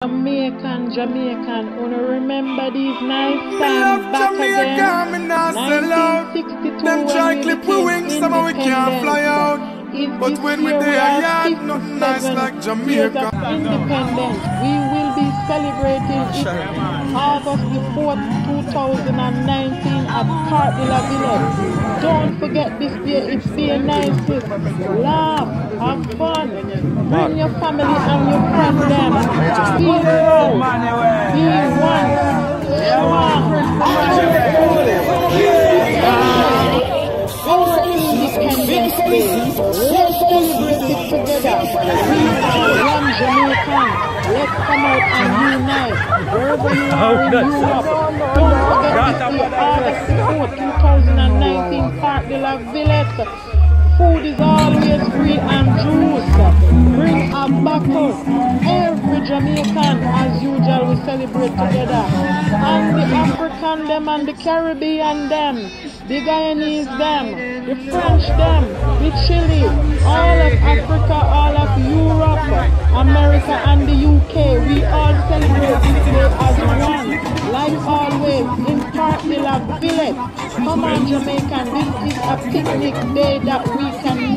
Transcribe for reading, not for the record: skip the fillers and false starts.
Jamaican, wanna remember these nice times back again? 1962 them try when clip we we wings, somehow we can't fly out. But when we there, yeah, nothing nice like years Jamaica. of independence. We will be celebrating it August the 4th, 2019 at Parc de la Villette. Don't forget this day, it's the nicest. Laugh, have fun, bring your family and your friends them. Be proud, be one, strong, our Independence Day. Let's celebrate it together. We are one Jamaican. Let's come out and unite. Wherever you are in Europe, don't forget this day, August 4th, 2019, Parc de la Villette. Food is always free and juice. Bring a buckle. Every Jamaican, as usual, we celebrate together. And the African them and the Caribbean them. The Guyanese them. The French them. The Chile. All of Africa, all of Europe, America and the UK. We all celebrate this day as one. Like always, in Parc de la Villette. Come on, Jamaican. This is a picnic day that we can